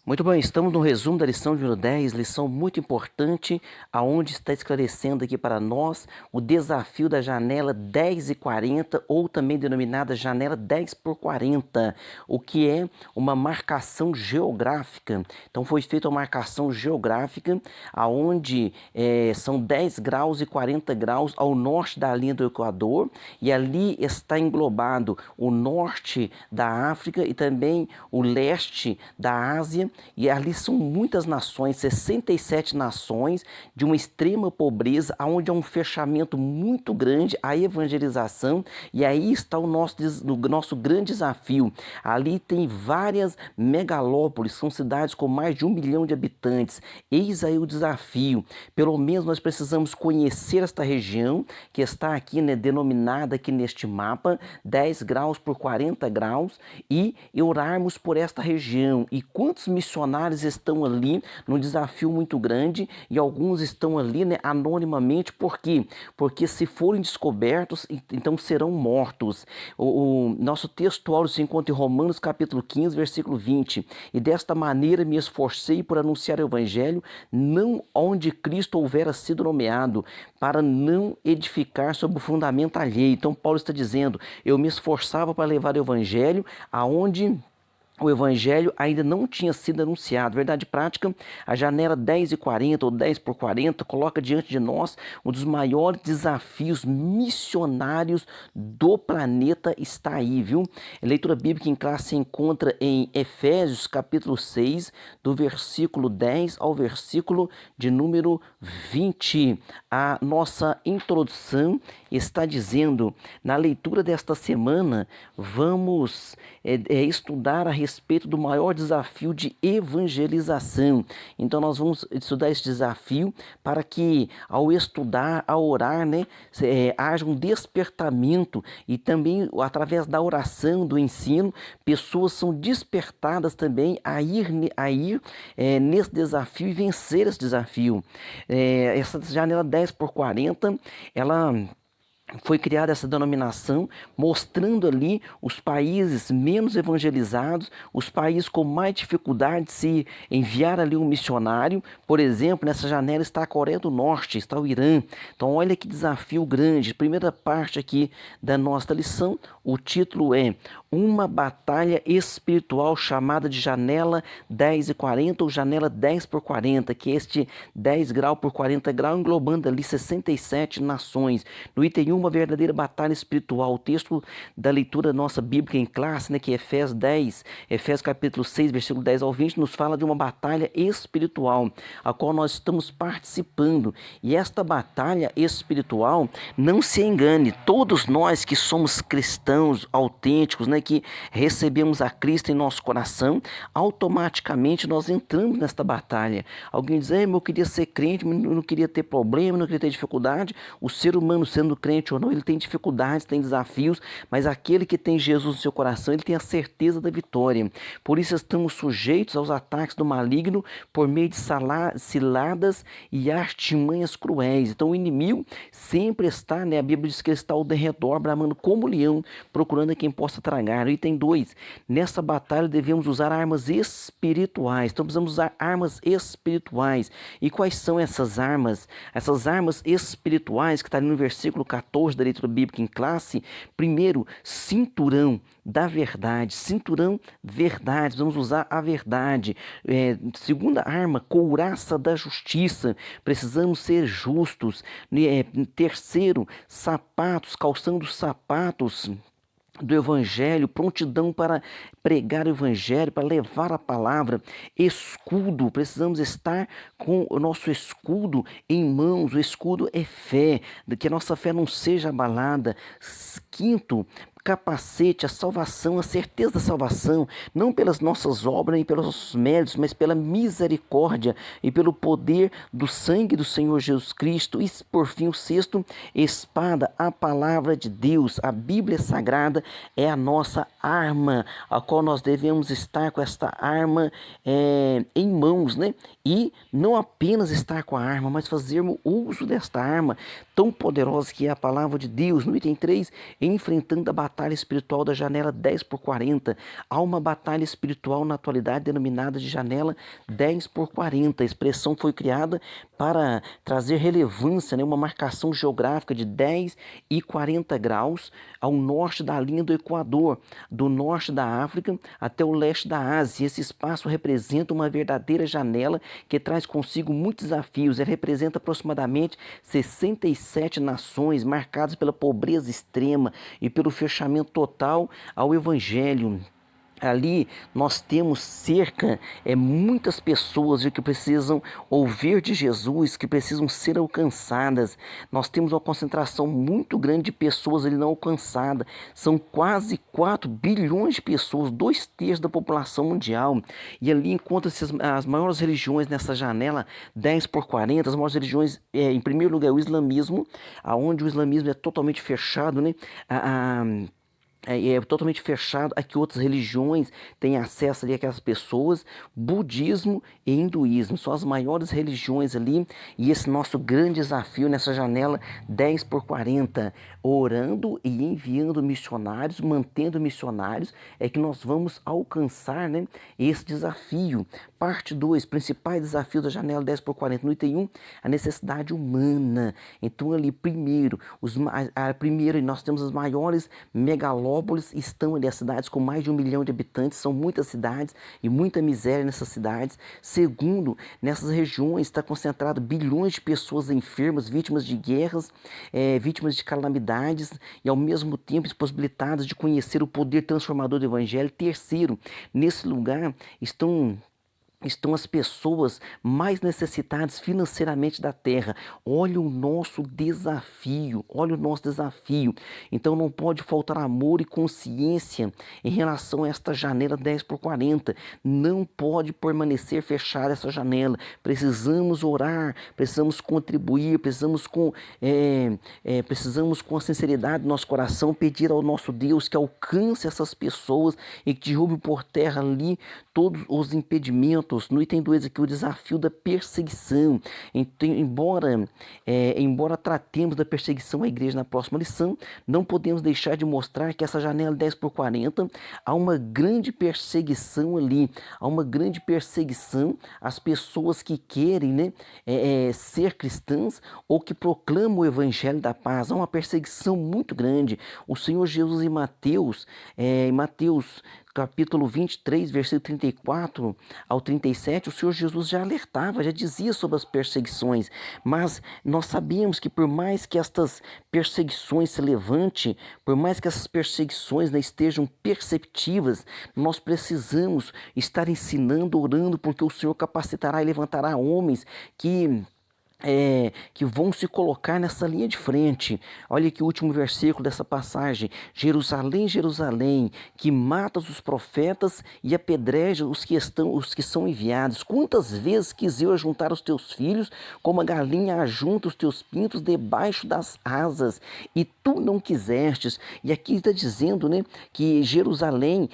Muito bem, estamos no resumo da lição de número 10, lição muito importante, aonde está esclarecendo aqui para nós o desafio da janela 10 e 40, ou também denominada janela 10 por 40, o que é uma marcação geográfica. Então foi feita uma marcação geográfica, aonde são 10 graus e 40 graus ao norte da linha do Equador, e ali está englobado o norte da África e também o leste da Ásia. E ali são muitas nações, 67 nações de uma extrema pobreza, onde há um fechamento muito grande à evangelização, e aí está o nosso grande desafio. Ali tem várias megalópolis, são cidades com mais de 1 milhão de habitantes. Eis aí o desafio. Pelo menos nós precisamos conhecer esta região, que está aqui, né, denominada aqui neste mapa, 10 graus por 40 graus, e orarmos por esta região. E quantos missionários estão ali num desafio muito grande, e alguns estão ali, né, anonimamente. Por quê? Porque se forem descobertos, então serão mortos. O nosso texto áureo se encontra em Romanos capítulo 15, versículo 20. E desta maneira me esforcei por anunciar o evangelho, não onde Cristo houvera sido nomeado, para não edificar sobre o fundamento alheio. Então Paulo está dizendo, eu me esforçava para levar o evangelho aonde o evangelho ainda não tinha sido anunciado. Verdade prática, a janela 10 e 40 ou 10 por 40 coloca diante de nós um dos maiores desafios missionários do planeta. Está aí, viu? A leitura bíblica em classe se encontra em Efésios capítulo 6, do versículo 10 ao versículo de número 20. A nossa introdução está dizendo, na leitura desta semana, vamos estudar a respeito do maior desafio de evangelização. Então nós vamos estudar esse desafio para que, ao estudar, ao orar, né, haja um despertamento, e também através da oração, do ensino, pessoas são despertadas também a ir nesse desafio e vencer esse desafio. Essa janela 10 por 40, ela foi criada essa denominação, mostrando ali os países menos evangelizados, os países com mais dificuldade de se enviar ali um missionário. Por exemplo, nessa janela está a Coreia do Norte, está o Irã. Então olha que desafio grande. Primeira parte aqui da nossa lição, o título é Uma Batalha Espiritual, chamada de janela 10 e 40 ou janela 10 por 40, que é este 10 graus por 40 graus, englobando ali 67 nações. No item 1, uma verdadeira batalha espiritual. O texto da leitura nossa bíblica em classe, né, que é Efésios capítulo 6, versículo 10 ao 20, nos fala de uma batalha espiritual, a qual nós estamos participando. E esta batalha espiritual, não se engane, todos nós que somos cristãos autênticos, né, que recebemos a Cristo em nosso coração, automaticamente nós entramos nesta batalha. Alguém diz, eu queria ser crente, mas não queria ter problema, não queria ter dificuldade. O ser humano, sendo crente ou não, ele tem dificuldades, tem desafios, mas aquele que tem Jesus no seu coração, ele tem a certeza da vitória. Por isso estamos sujeitos aos ataques do maligno por meio de ciladas e artimanhas cruéis. Então o inimigo sempre está, né, a Bíblia diz que ele está ao derredor, bramando como leão, procurando a quem possa tragar. Item 2, nessa batalha devemos usar armas espirituais. Então precisamos usar armas espirituais. E quais são essas armas? Essas armas espirituais que está ali no versículo 14 da leitura bíblica em classe. Primeiro, cinturão da verdade, cinturão verdade, vamos usar a verdade. Segunda arma, couraça da justiça, precisamos ser justos. Terceiro, sapatos, calçando sapatos do evangelho, prontidão para pregar o evangelho, para levar a palavra. Escudo, precisamos estar com o nosso escudo em mãos. O escudo é fé, que a nossa fé não seja abalada. Quinto, capacete, a salvação, a certeza da salvação, não pelas nossas obras nem pelos nossos méritos, mas pela misericórdia e pelo poder do sangue do Senhor Jesus Cristo. E por fim, o sexto, espada, a palavra de Deus. A Bíblia Sagrada é a nossa arma, a qual nós devemos estar com esta arma em mãos, né? E não apenas estar com a arma, mas fazermos uso desta arma tão poderosa que é a palavra de Deus. No item 3, enfrentando a batalha batalha espiritual da janela 10 por 40. Há uma batalha espiritual na atualidade denominada de janela 10 por 40. A expressão foi criada para trazer relevância, né, uma marcação geográfica de 10 e 40 graus ao norte da linha do Equador, do norte da África até o leste da Ásia. Esse espaço representa uma verdadeira janela que traz consigo muitos desafios. Ele representa aproximadamente 67 nações marcadas pela pobreza extrema e pelo fechamento total ao Evangelho. Ali nós temos muitas pessoas que precisam ouvir de Jesus, que precisam ser alcançadas. Nós temos uma concentração muito grande de pessoas ali não alcançadas. São quase 4 bilhões de pessoas, 2/3 da população mundial. E ali encontram-se as maiores religiões nessa janela 10 por 40. As maiores religiões, em primeiro lugar, o islamismo, onde o islamismo é totalmente fechado, né? É totalmente fechado a que outras religiões têm acesso ali àquelas pessoas. Budismo e hinduísmo são as maiores religiões ali, e esse nosso grande desafio nessa janela 10 por 40, orando e enviando missionários, mantendo missionários, é que nós vamos alcançar, né, esse desafio. Parte 2, principais desafios da janela 10 por 40. No item 1, a necessidade humana. Então ali, primeiro, nós temos as maiores megalópolis, estão ali as cidades com mais de 1 milhão de habitantes, são muitas cidades e muita miséria nessas cidades. Segundo, nessas regiões está concentrado bilhões de pessoas enfermas, vítimas de guerras, vítimas de calamidades e ao mesmo tempo impossibilitadas de conhecer o poder transformador do Evangelho. Terceiro, nesse lugar estão as pessoas mais necessitadas financeiramente da terra. Olha o nosso desafio, olha o nosso desafio. Então não pode faltar amor e consciência em relação a esta janela 10 por 40. Não pode permanecer fechada essa janela. Precisamos orar, precisamos contribuir, precisamos com a sinceridade do nosso coração pedir ao nosso Deus que alcance essas pessoas e que derrube por terra ali todos os impedimentos. No item 2 aqui, o desafio da perseguição. Então, embora tratemos da perseguição à igreja na próxima lição, não podemos deixar de mostrar que essa janela 10 por 40, há uma grande perseguição ali, há uma grande perseguição às pessoas que querem, né, ser cristãs ou que proclamam o evangelho da paz. Há uma perseguição muito grande. O Senhor Jesus em Mateus capítulo 23, versículo 34 ao 37, o Senhor Jesus já alertava, já dizia sobre as perseguições, mas nós sabemos que por mais que estas perseguições se levantem, por mais que essas perseguições, né, estejam perceptivas, nós precisamos estar ensinando, orando, porque o Senhor capacitará e levantará homens que vão se colocar nessa linha de frente. Olha aqui o último versículo dessa passagem. Jerusalém, Jerusalém, que matas os profetas e apedreja os que são enviados. Quantas vezes quis eu ajuntar os teus filhos, como a galinha ajunta os teus pintos debaixo das asas, e tu não quisestes. E aqui está dizendo, né, que Jerusalém,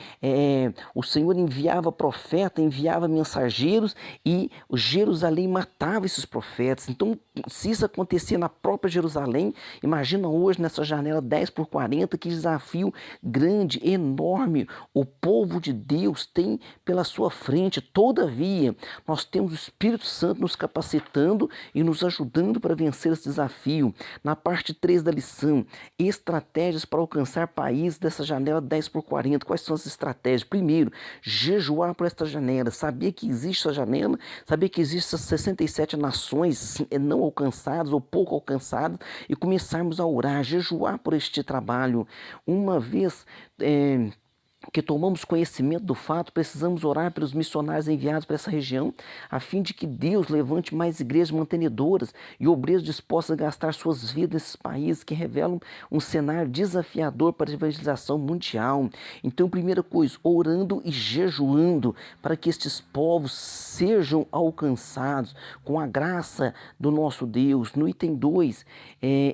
o Senhor enviava profeta, enviava mensageiros, e Jerusalém matava esses profetas. Então, se isso acontecia na própria Jerusalém, imagina hoje nessa janela 10 por 40, que desafio grande, enorme o povo de Deus tem pela sua frente. Todavia, nós temos o Espírito Santo nos capacitando e nos ajudando para vencer esse desafio. Na parte 3 da lição, estratégias para alcançar países dessa janela 10 por 40. Quais são as estratégias? Primeiro, jejuar por esta janela, saber que existe essa janela, saber que existem essas 67 nações não alcançadas ou pouco alcançadas, e começarmos a orar, jejuar por este trabalho. Uma vez que tomamos conhecimento do fato, precisamos orar pelos missionários enviados para essa região, a fim de que Deus levante mais igrejas mantenedoras e obreiros dispostos a gastar suas vidas nesses países que revelam um cenário desafiador para a evangelização mundial. Então, primeira coisa, orando e jejuando para que estes povos sejam alcançados com a graça do nosso Deus. No item 2,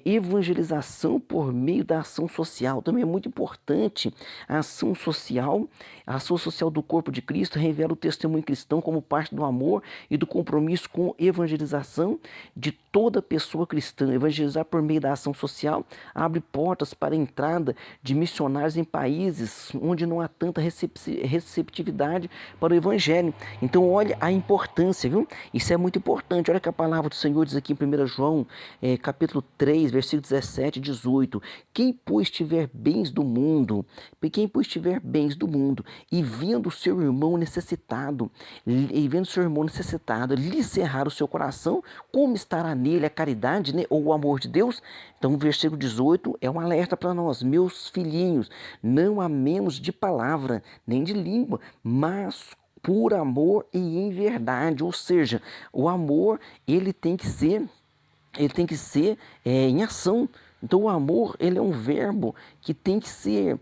evangelização por meio da ação social. Também é muito importante a ação social social, a ação social do corpo de Cristo revela o testemunho cristão como parte do amor e do compromisso com evangelização de toda pessoa cristã. Evangelizar por meio da ação social abre portas para a entrada de missionários em países onde não há tanta receptividade para o evangelho. Então olha a importância, viu? Isso é muito importante. Olha que a palavra do Senhor diz aqui em 1 João, capítulo 3, versículo 17 e 18. Quem, pois, tiver bens do mundo, e vendo seu irmão necessitado, lhe cerrar o seu coração, como estará nele a caridade, né, ou o amor de Deus? Então o versículo 18 é um alerta para nós: meus filhinhos, não amemos de palavra, nem de língua, mas por amor e em verdade. Ou seja, o amor ele tem que ser em ação. Então o amor, ele é um verbo que tem que ser,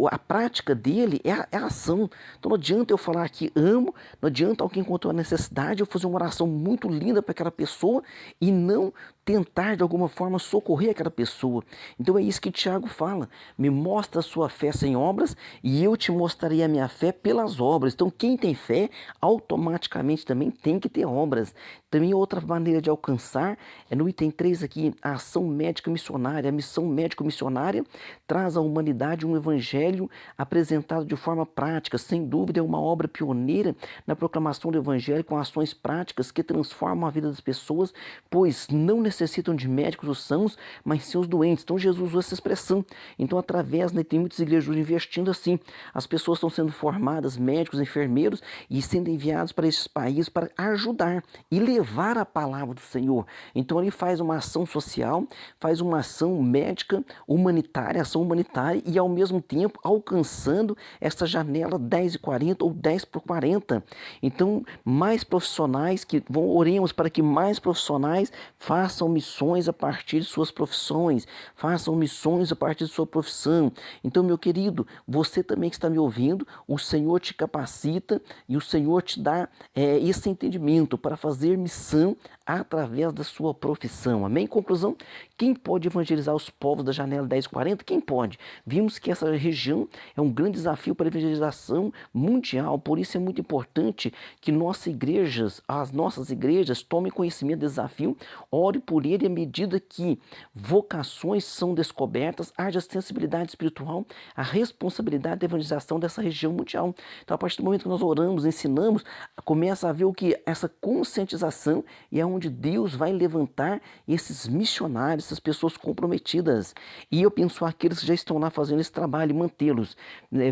a prática dele é a ação. Então não adianta eu falar que amo, não adianta alguém encontrar uma necessidade, eu fazer uma oração muito linda para aquela pessoa e não tentar de alguma forma socorrer aquela pessoa. Então é isso que Tiago fala: me mostra a sua fé sem obras e eu te mostrarei a minha fé pelas obras. Então quem tem fé automaticamente também tem que ter obras. Também outra maneira de alcançar é no item 3 aqui: a ação médica missionária. A missão médico-missionária traz à humanidade um evangelho apresentado de forma prática. Sem dúvida é uma obra pioneira na proclamação do evangelho, com ações práticas que transformam a vida das pessoas, pois não necessitam de médicos ou sãos, mas sim os doentes. Então Jesus usou essa expressão. Então através, né, tem muitas igrejas investindo assim. As pessoas estão sendo formadas, médicos, enfermeiros, e sendo enviados para esses países para ajudar e levar a palavra do Senhor. Então ele faz uma ação social, faz uma ação médica, humanitária, ação humanitária, e ao mesmo tempo alcançando essa janela 10:40 ou 10:40. Então mais profissionais oremos para que mais profissionais façam missões a partir de suas profissões, façam missões a partir de sua profissão. Então, meu querido, você também que está me ouvindo, o Senhor te capacita e o Senhor te dá esse entendimento para fazer missão através da sua profissão. Amém? Conclusão: quem pode evangelizar os povos da janela 10:40? Quem pode? Vimos que essa região é um grande desafio para a evangelização mundial, por isso é muito importante que as nossas igrejas tomem conhecimento desse desafio, ore por ele, à medida que vocações são descobertas, haja sensibilidade espiritual, a responsabilidade da evangelização dessa região mundial. Então, a partir do momento que nós oramos, ensinamos, começa a haver o que? Essa conscientização, e é onde Deus vai levantar esses missionários, essas pessoas comprometidas. E eu penso aqueles que já estão lá fazendo esse trabalho e mantê-los.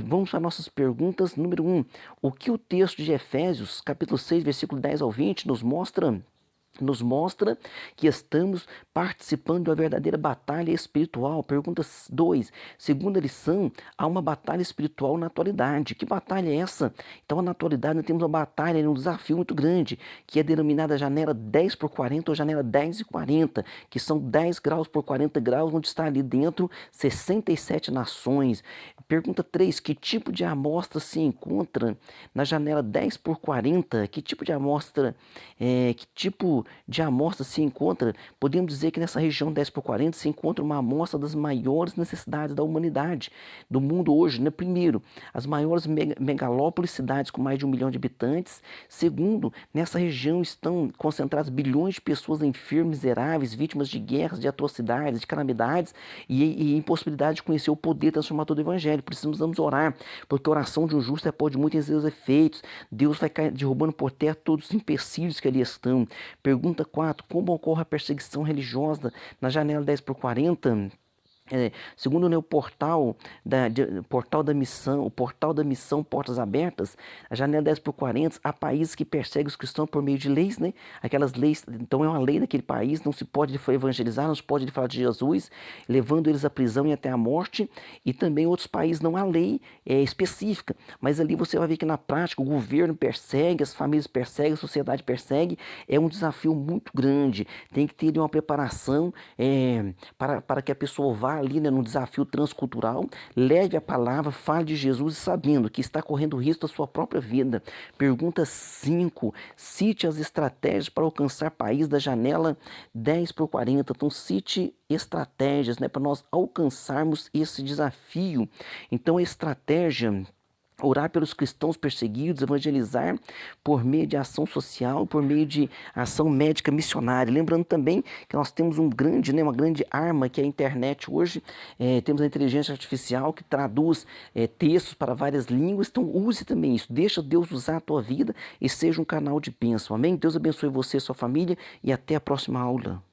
Vamos para nossas perguntas. Número 1. O que o texto de Efésios, capítulo 6, versículo 10 ao 20, nos mostra que estamos participando de uma verdadeira batalha espiritual. Pergunta 2. Segunda lição: há uma batalha espiritual na atualidade. Que batalha é essa? Então, na atualidade, nós temos uma batalha, um desafio muito grande, que é denominada janela 10:40 ou janela 10:40, que são 10 graus por 40 graus, onde está ali dentro 67 nações. Pergunta 3. Que tipo de amostra se encontra na janela 10:40? Que tipo de amostra se encontra? Podemos dizer que nessa região 10:40 se encontra uma amostra das maiores necessidades da humanidade, do mundo hoje, né? Primeiro, as maiores megalópolis, cidades com mais de 1 milhão de habitantes. Segundo, nessa região estão concentradas bilhões de pessoas enfermas, miseráveis, vítimas de guerras, de atrocidades, de calamidades e impossibilidade de conhecer o poder transformador do Evangelho. Precisamos orar, porque a oração de um justo pode muitos seus efeitos. Deus vai derrubando por terra todos os empecilhos que ali estão. Pergunta 4. Como ocorre a perseguição religiosa na janela 10:40? Segundo, né, o portal da missão Portas Abertas, a janela 10:40, há países que perseguem os cristãos por meio de leis, né? Aquelas leis, então é uma lei daquele país, não se pode evangelizar, não se pode falar de Jesus, levando eles à prisão e até à morte. E também outros países não há lei específica, mas ali você vai ver que na prática o governo persegue, as famílias perseguem, a sociedade persegue. É um desafio muito grande, tem que ter uma preparação para que a pessoa vá ali, né, num desafio transcultural, leve a palavra, fale de Jesus sabendo que está correndo risco da sua própria vida. Pergunta 5, cite as estratégias para alcançar país da janela 10 por 40. Então, cite estratégias, né, para nós alcançarmos esse desafio. Então, a estratégia: orar pelos cristãos perseguidos, evangelizar por meio de ação social, por meio de ação médica missionária. Lembrando também que nós temos uma grande arma que é a internet hoje. Temos a inteligência artificial que traduz textos para várias línguas. Então use também isso. Deixa Deus usar a tua vida e seja um canal de bênção. Amém? Deus abençoe você e sua família e até a próxima aula.